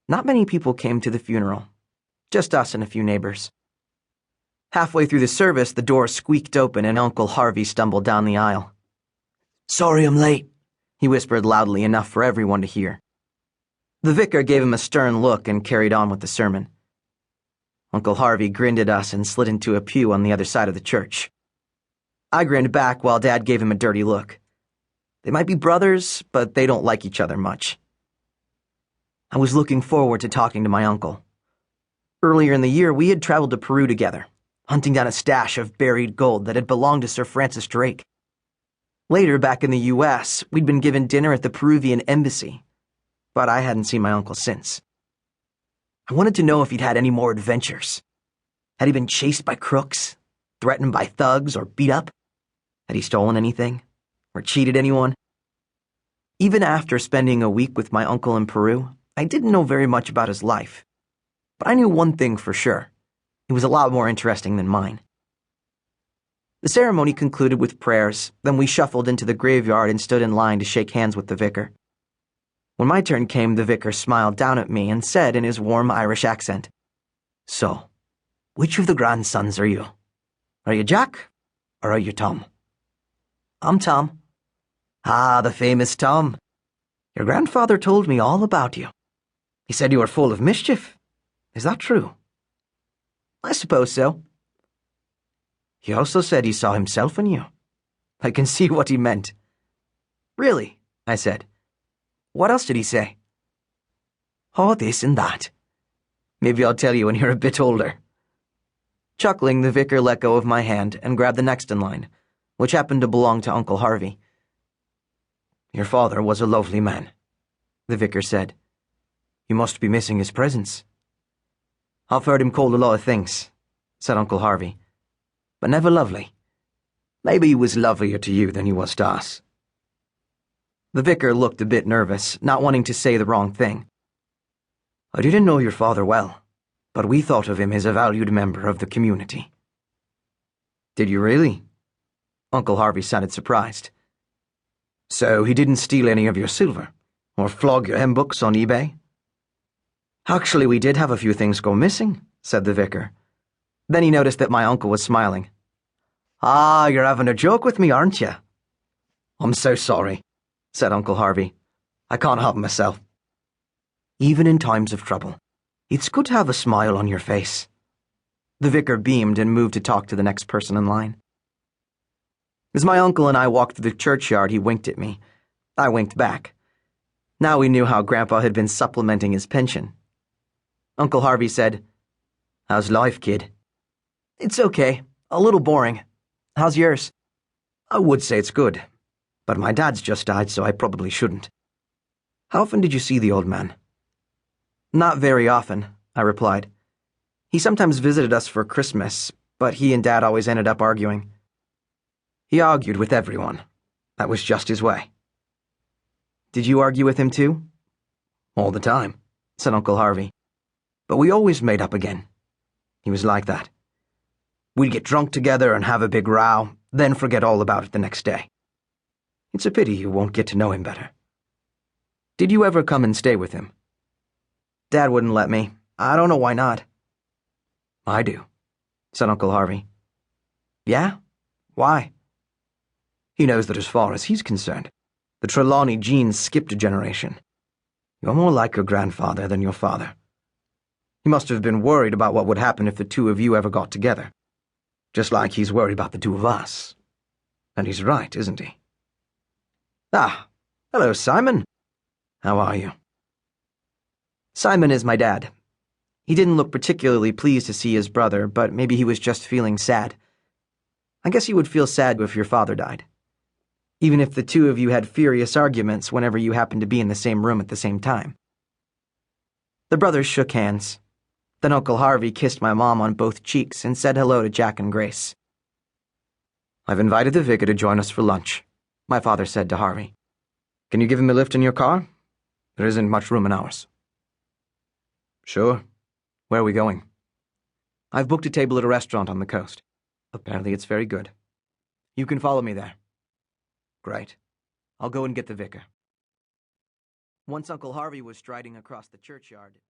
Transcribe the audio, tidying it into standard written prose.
Not many people came to the funeral, just us and a few neighbors. Halfway through the service, the door squeaked open and Uncle Harvey stumbled down the aisle. "Sorry I'm late," he whispered loudly enough for everyone to hear. The vicar gave him a stern look and carried on with the sermon. Uncle Harvey grinned at us and slid into a pew on the other side of the church. I grinned back while Dad gave him a dirty look. They might be brothers, but they don't like each other much. I was looking forward to talking to my uncle. Earlier in the year, we had traveled to Peru together, hunting down a stash of buried gold that had belonged to Sir Francis Drake. Later, back in the U.S., we'd been given dinner at the Peruvian embassy, but I hadn't seen my uncle since. I wanted to know if he'd had any more adventures. Had he been chased by crooks, threatened by thugs, or beat up? Had he stolen anything, or cheated anyone? Even after spending a week with my uncle in Peru, I didn't know very much about his life. But I knew one thing for sure. It was a lot more interesting than mine. The ceremony concluded with prayers, then we shuffled into the graveyard and stood in line to shake hands with the vicar. When my turn came, the vicar smiled down at me and said in his warm Irish accent, "So, which of the grandsons are you? Are you Jack, or are you Tom?" "I'm Tom." "Ah, the famous Tom. Your grandfather told me all about you. He said you were full of mischief. Is that true?" "I suppose so." "He also said he saw himself in you. I can see what he meant." "Really?" I said. "What else did he say?" "Oh, this and that. Maybe I'll tell you when you're a bit older." Chuckling, the vicar let go of my hand and grabbed the next in line, which happened to belong to Uncle Harvey. "Your father was a lovely man," the vicar said. "You must be missing his presence." "I've heard him called a lot of things," said Uncle Harvey, "but never lovely. Maybe he was lovelier to you than he was to us." The vicar looked a bit nervous, not wanting to say the wrong thing. "I didn't know your father well, but we thought of him as a valued member of the community." "Did you really?" Uncle Harvey sounded surprised. "So he didn't steal any of your silver, or flog your hymn books on eBay?" "Actually, we did have a few things go missing," said the vicar. Then he noticed that my uncle was smiling. "Ah, you're having a joke with me, aren't you?" "I'm so sorry," said Uncle Harvey. "I can't help myself." "Even in times of trouble, it's good to have a smile on your face." The vicar beamed and moved to talk to the next person in line. As my uncle and I walked through the churchyard, he winked at me. I winked back. Now we knew how Grandpa had been supplementing his pension. Uncle Harvey said, "How's life, kid?" "It's okay. A little boring. How's yours?" "I would say it's good, but my dad's just died, so I probably shouldn't." "How often did you see the old man?" "Not very often," I replied. "He sometimes visited us for Christmas, but he and Dad always ended up arguing." "He argued with everyone. That was just his way." "Did you argue with him too?" "All the time," said Uncle Harvey. "But we always made up again. He was like that. We'd get drunk together and have a big row, then forget all about it the next day. It's a pity you won't get to know him better." "Did you ever come and stay with him?" "Dad wouldn't let me. I don't know why not." "I do," said Uncle Harvey. "Yeah? Why?" "He knows that as far as he's concerned, the Trelawney genes skipped a generation. You're more like your grandfather than your father. He must have been worried about what would happen if the two of you ever got together. Just like he's worried about the two of us. And he's right, isn't he?" "Ah, hello, Simon. How are you?" Simon is my dad. He didn't look particularly pleased to see his brother, but maybe he was just feeling sad. I guess you would feel sad if your father died. Even if the two of you had furious arguments whenever you happened to be in the same room at the same time. The brothers shook hands. Then Uncle Harvey kissed my mom on both cheeks and said hello to Jack and Grace. "I've invited the vicar to join us for lunch," my father said to Harvey. "Can you give him a lift in your car? There isn't much room in ours." "Sure. Where are we going?" "I've booked a table at a restaurant on the coast. Apparently it's very good. You can follow me there." "Great. I'll go and get the vicar." Once Uncle Harvey was striding across the churchyard,